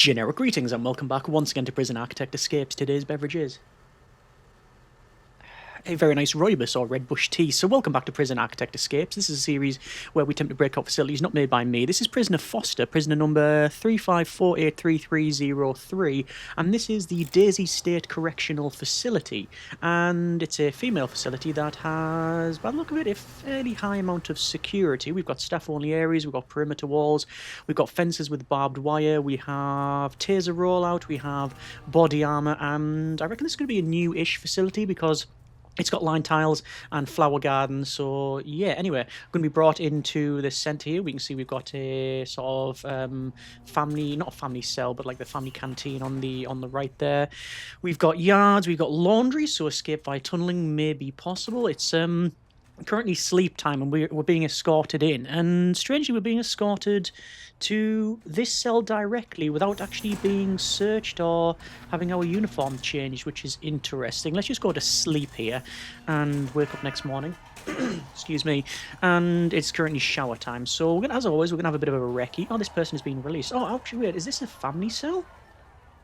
Generic greetings and welcome back once again to Prison Architect Escapes. Today's beverage is a very nice rooibos or red bush tea. So welcome back to Prison Architect Escapes. This is a series where we attempt to break out facilities not made by me. This is Prisoner Foster, prisoner number 35483303, and this is the Daisy State Correctional Facility. And it's a female facility that has, by the look of it, a fairly high amount of security. We've got staff-only areas, we've got perimeter walls, we've got fences with barbed wire, we have taser rollout, we have body armour, and I reckon this is going to be a new-ish facility because it's got line tiles and flower gardens. So yeah, anyway, I'm going to be brought into the centre here. We can see we've got a sort of family, not a family cell, but like the family canteen on the right there. We've got yards, we've got laundry, so escape by tunneling may be possible. It's currently sleep time and we're being escorted in, and strangely we're being escorted to this cell directly without actually being searched or having our uniform changed, which is interesting. Let's just go to sleep here and wake up next morning. Excuse me. And it's currently shower time, so we're gonna, as always, we're gonna have a bit of a recce. Oh, this person has been released. Oh, actually, wait, is this a family cell?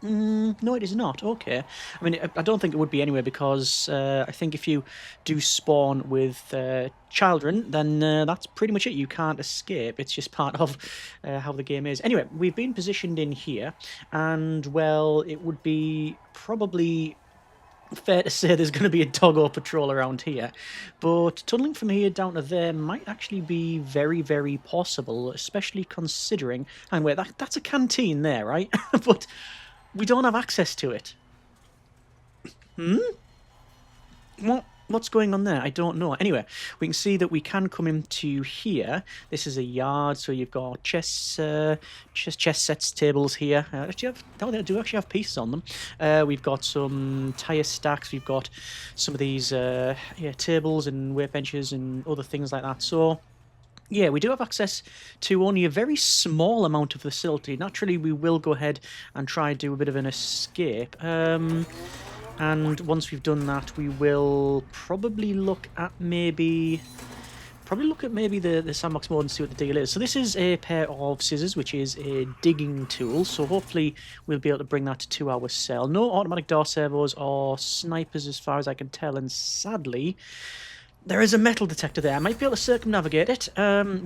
No, it is not. Okay. I mean, I don't think it would be anyway, because I think if you do spawn with children, then that's pretty much it. You can't escape. It's just part of how the game is. Anyway, we've been positioned in here, and, well, it would be probably fair to say there's going to be a doggo patrol around here, but tunneling from here down to there might actually be very, very possible, especially considering... And wait, that's a canteen there, right? But... we don't have access to it. What's going on there? I don't know. Anyway, we can see that we can come into here. This is a yard, so you've got chess sets, tables here. They do actually have pieces on them. We've got some tire stacks. We've got some of these tables and workbenches and other things like that. So... yeah, we do have access to only a very small amount of facility. Naturally, we will go ahead and try and do a bit of an escape. And once we've done that, we will probably look at maybe the sandbox mode and see what the deal is. So this is a pair of scissors, which is a digging tool. So hopefully we'll be able to bring that to our cell. No automatic door servos or snipers as far as I can tell, and sadly... there is a metal detector there. I might be able to circumnavigate it,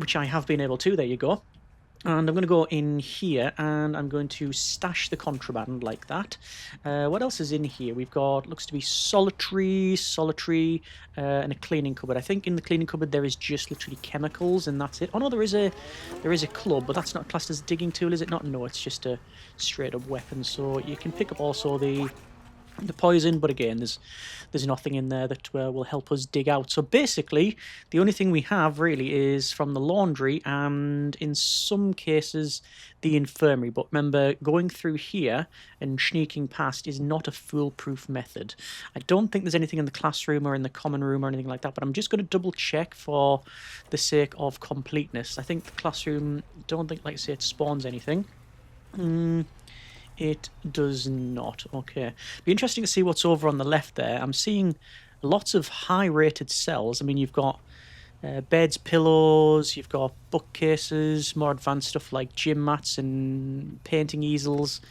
which I have been able to. There you go. And I'm going to go in here, and I'm going to stash the contraband like that. What else is in here? We've got, looks to be solitary, and a cleaning cupboard. I think in the cleaning cupboard there is just literally chemicals, and that's it. Oh no, there is a club, but that's not classed as a digging tool, is it not? No, it's just a straight-up weapon. So you can pick up also the poison, but again, there's nothing in there that will help us dig out. So basically, the only thing we have really is from the laundry and in some cases the infirmary. But remember, going through here and sneaking past is not a foolproof method. I don't think there's anything in the classroom or in the common room or anything like that, but I'm just going to double check for the sake of completeness. I think the classroom, don't think, like I say, it spawns anything. It does not. Okay. Be interesting to see what's over on the left there. I'm seeing lots of high-rated cells. I mean, you've got beds, pillows, you've got bookcases, more advanced stuff like gym mats and painting easels.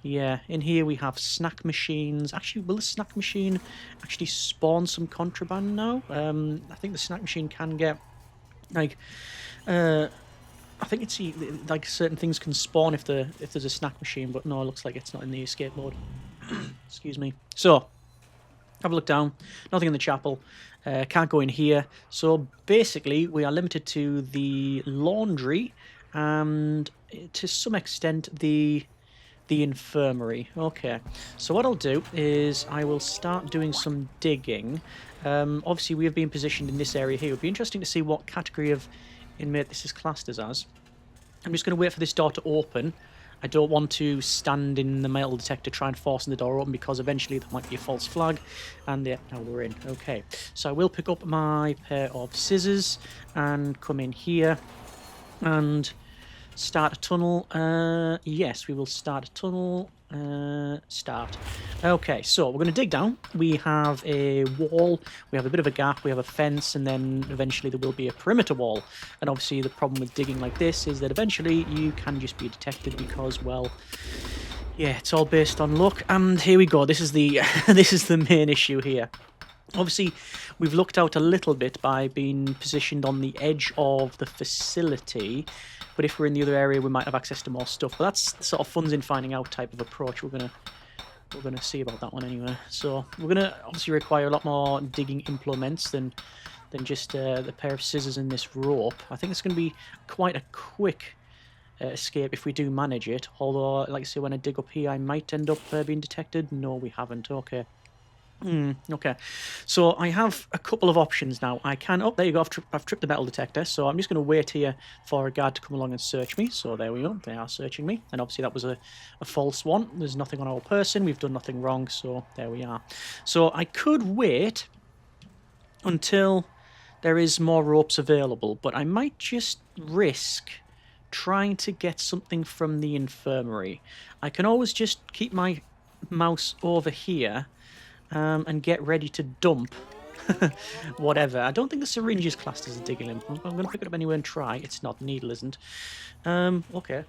Yeah, in here we have snack machines. Actually, will the snack machine actually spawn some contraband now? I think the snack machine can get, like... I think it's like certain things can spawn if there's a snack machine, but no, it looks like it's not in the escape mode. Excuse me. So, have a look down. Nothing in the chapel. Can't go in here. So basically, we are limited to the laundry and to some extent the infirmary. Okay. So what I'll do is I will start doing some digging. Obviously, we have been positioned in this area here. It would be interesting to see what category of inmate this is classed as. I'm just going to wait for this door to open. I don't want to stand in the metal detector try and forcing the door open, because eventually there might be a false flag. And yeah, now we're in. Okay, so I will pick up my pair of scissors and come in here and start a tunnel. Yes, we will start a tunnel. Start. Okay, so we're going to dig down. We have a wall, we have a bit of a gap, we have a fence, and then eventually there will be a perimeter wall. And obviously the problem with digging like this is that eventually you can just be detected because, well, Yeah, it's all based on luck, and here we go. This is the this is the main issue here. Obviously, we've looked out a little bit by being positioned on the edge of the facility, but if we're in the other area, we might have access to more stuff. But that's the sort of funds in finding out type of approach we're gonna see about that one anyway. So we're gonna obviously require a lot more digging implements than just the pair of scissors and this rope. I think it's going to be quite a quick escape if we do manage it. Although, like I say, when I dig up here, I might end up being detected. No, we haven't. Okay. Okay, so I have a couple of options now. I can... Oh, there you go. I've tripped the metal detector, so I'm just going to wait here for a guard to come along and search me. So there we go. They are searching me. And obviously that was a false one. There's nothing on our person. We've done nothing wrong, so there we are. So I could wait until there is more ropes available, but I might just risk trying to get something from the infirmary. I can always just keep my mouse over here and get ready to dump whatever. I don't think the syringe is classed as a digging implement. I'm going to pick it up anyway and try. It's not. Needle isn't. Okay.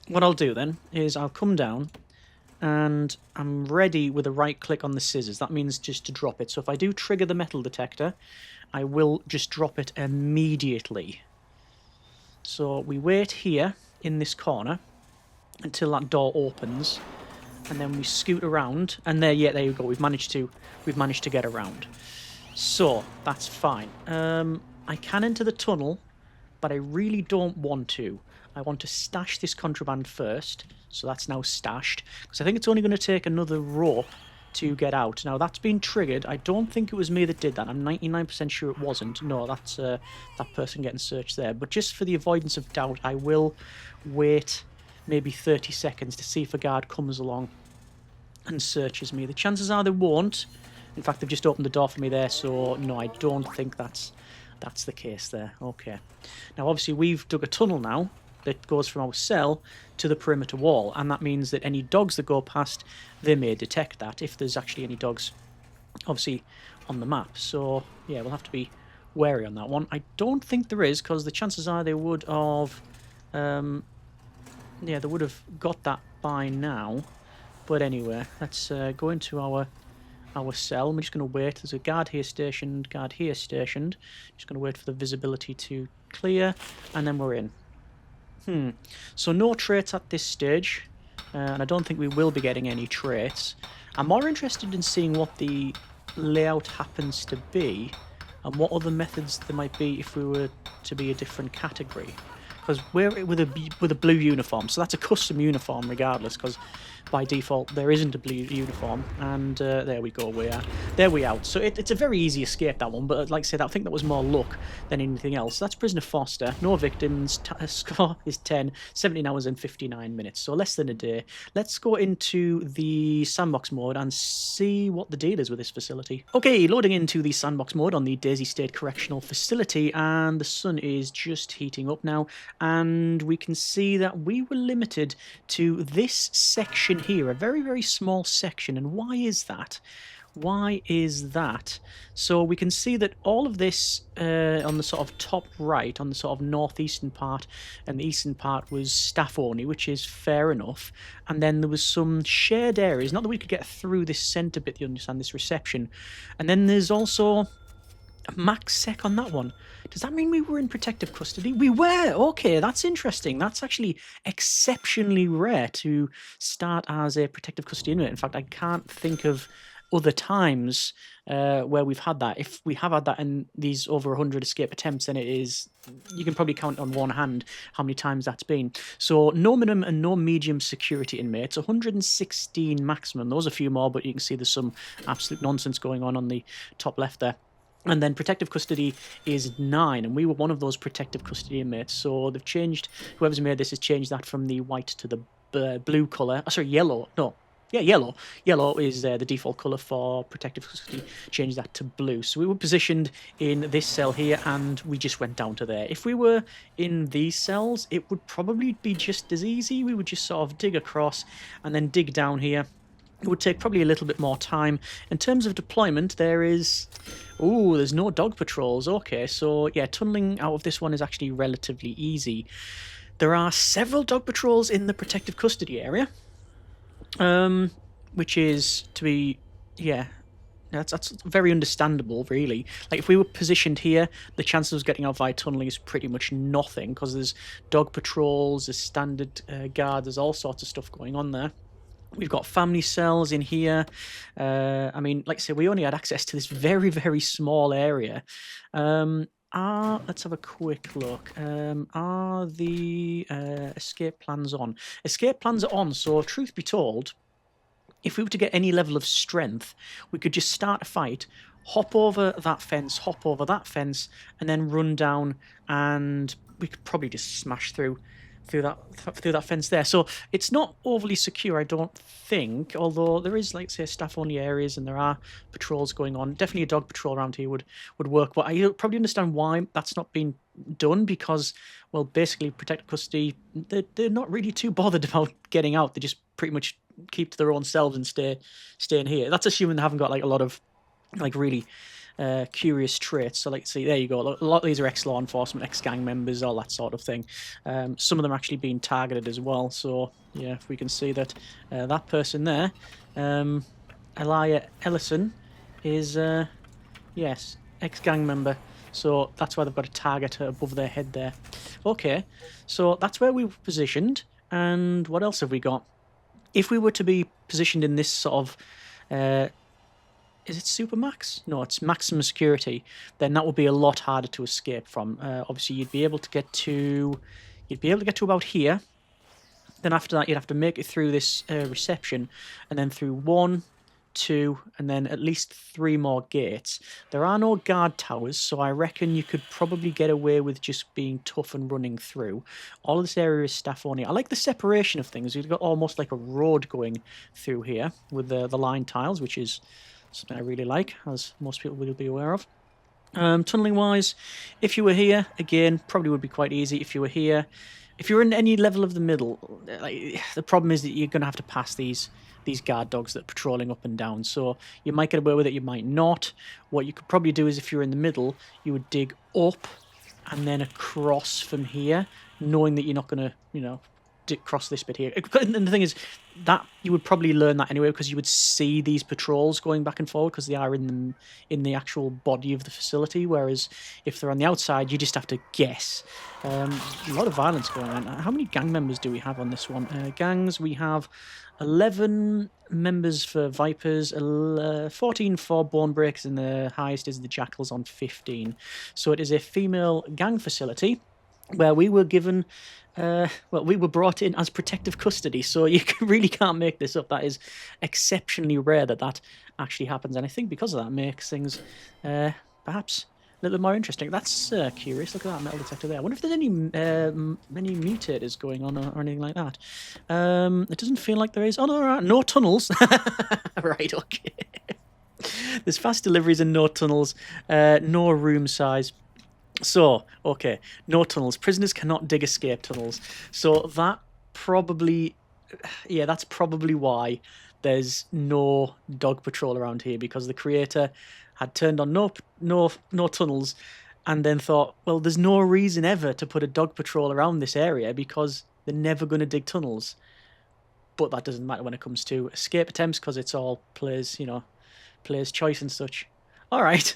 What I'll do then is I'll come down and I'm ready with a right click on the scissors. That means just to drop it. So if I do trigger the metal detector, I will just drop it immediately. So we wait here in this corner until that door opens, and then we scoot around, and there you go. We've managed to get around. So that's fine. I can enter the tunnel, but I really don't want to. I want to stash this contraband first, so that's now stashed, because I think it's only going to take another rope to get out. Now that's been triggered. I don't think it was me that did that. I'm 99% sure it wasn't. No, that's that person getting searched there. But just for the avoidance of doubt, I will wait maybe 30 seconds to see if a guard comes along and searches me. The chances are they won't. In fact, they've just opened the door for me there, so no, I don't think that's the case there. Okay. Now, obviously, we've dug a tunnel now that goes from our cell to the perimeter wall, and that means that any dogs that go past, they may detect that, if there's actually any dogs, obviously, on the map. So, yeah, we'll have to be wary on that one. I don't think there is, because the chances are they would have... yeah, they would have got that by now. But anyway, let's go into our cell. I'm just going to wait. There's a guard here stationed, Just going to wait for the visibility to clear, and then we're in. So no traits at this stage, and I don't think we will be getting any traits. I'm more interested in seeing what the layout happens to be, and what other methods there might be if we were to be a different category. Because we're with a blue uniform, so that's a custom uniform regardless, because by default there isn't a blue uniform, and there we go, there we out. So it's a very easy escape, that one, but like I said, I think that was more luck than anything else. That's Prisoner Foster, no victims, score is 10, 17 hours and 59 minutes, so less than a day. Let's go into the sandbox mode and see what the deal is with this facility. Okay, loading into the sandbox mode on the Daisy State Correctional Facility, and the sun is just heating up now, and we can see that we were limited to this section here, a very, very small section. And why is that? Why is that? So we can see that all of this on the sort of top right, on the sort of northeastern part, and the eastern part was staff only, which is fair enough. And then there was some shared areas, not that we could get through this centre bit, you understand, this reception. And then there's also max sec on that one. Does that mean we were in protective custody? We were! Okay, that's interesting. That's actually exceptionally rare to start as a protective custody inmate. In fact, I can't think of other times where we've had that. If we have had that in these over 100 escape attempts, then it is... You can probably count on one hand how many times that's been. So no minimum and no medium security inmates. 116 maximum. Those are a few more, but you can see there's some absolute nonsense going on the top left there. And then protective custody is 9, and we were one of those protective custody inmates. So they've changed, whoever's made this has changed that from the white to the blue colour. Oh, sorry, yellow. No, yeah, yellow. Yellow is the default colour for protective custody. Changed that to blue. So we were positioned in this cell here, and we just went down to there. If we were in these cells, it would probably be just as easy. We would just sort of dig across and then dig down here. It would take probably a little bit more time. In terms of deployment, there is... Ooh, there's no dog patrols. Okay, so yeah, tunneling out of this one is actually relatively easy. There are several dog patrols in the protective custody area, which is to be, yeah, that's very understandable, really. Like, if we were positioned here, the chances of getting out via tunneling is pretty much nothing, because there's dog patrols, there's standard guard, there's all sorts of stuff going on there. We've got family cells in here. I mean, like I said, we only had access to this very, very small area. Let's have a quick look. Are the escape plans on? Escape plans are on, so truth be told, if we were to get any level of strength, we could just start a fight, hop over that fence, and then run down, and we could probably just smash through that fence there. So it's not overly secure, I don't think, although there is, like, say, staff-only areas and there are patrols going on. Definitely a dog patrol around here would work, but I probably understand why that's not been done, because, well, basically, protective custody, they're not really too bothered about getting out. They just pretty much keep to their own selves and stay in here. That's assuming they haven't got, like, a lot of, like, really curious traits. So, like, see, there you go. A lot of these are ex-law enforcement, ex-gang members, all that sort of thing. Some of them are actually being targeted as well. So, yeah, if we can see that that person there, Elia Ellison, is, yes, ex-gang member. So that's why they've got a target above their head there. Okay, so that's where we were positioned. And what else have we got? If we were to be positioned in this sort of, is it supermax? No, it's maximum security. Then that would be a lot harder to escape from. Obviously, you'd be able to get to about here. Then after that, you'd have to make it through this reception, and then through 1, 2, and then at least 3 more gates. There are no guard towers, so I reckon you could probably get away with just being tough and running through. All of this area is staff only. I like the separation of things. You've got almost like a road going through here with the line tiles, which is something I really like, as most people will be aware of. Tunneling wise, if you were here, again, probably would be quite easy. If you were here, if you're in any level of the middle, like, the problem is that you're going to have to pass these guard dogs that are patrolling up and down. So you might get away with it, you might not. What you could probably do is, if you're in the middle, you would dig up and then across from here, knowing that you're not going to, you know, cross this bit here. And the thing is, that you would probably learn that anyway, because you would see these patrols going back and forward, because they are in the actual body of the facility. Whereas if they're on the outside, you just have to guess. A lot of violence going on. How many gang members do we have on this one? Gangs, we have 11 members for Vipers, 14 for Bone Breakers, and the highest is the Jackals on 15. So it is a female gang facility where we were given, we were brought in as protective custody. So you really can't make this up. That is exceptionally rare that actually happens. And I think because of that, makes things perhaps a little bit more interesting. That's curious. Look at that metal detector there. I wonder if there's any mutators going on or anything like that. It doesn't feel like there is. Oh, no tunnels. Right, okay. There's fast deliveries and no tunnels. No room size. So, okay, no tunnels. Prisoners cannot dig escape tunnels. So that probably, yeah, that's probably why there's no dog patrol around here, because the creator had turned on no tunnels, and then thought, well, there's no reason ever to put a dog patrol around this area, because they're never going to dig tunnels. But that doesn't matter when it comes to escape attempts, because it's all players' choice and such. All right,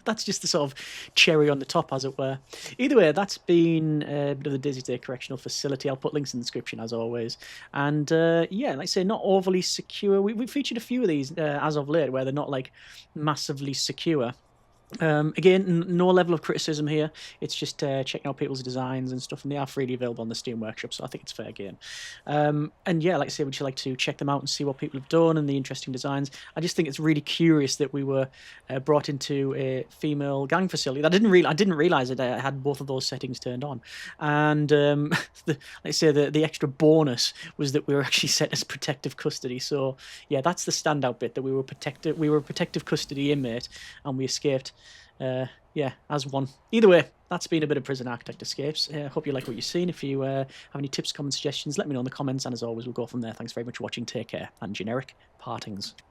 that's just the sort of cherry on the top, as it were. Either way, that's been the Daisy Day Correctional Facility. I'll put links in the description, as always. And yeah, like I say, not overly secure. We've featured a few of these as of late, where they're not, like, massively secure. Again, no level of criticism here. It's just checking out people's designs and stuff, and they are freely available on the Steam Workshop, so I think it's fair game. And yeah, like I say, would you like to check them out and see what people have done and the interesting designs? I just think it's really curious that we were brought into a female gang facility. I didn't realize that I had both of those settings turned on, and like I say, the extra bonus was that we were actually set as protective custody. So yeah, that's the standout bit, that we were protective custody inmate, and we escaped. Yeah, as one. Either way, that's been a bit of Prison Architect Escapes. Hope you like what you've seen. If you have any tips, comments, suggestions, let me know in the comments, and as always, we'll go from there. Thanks very much for watching. Take care, and generic partings.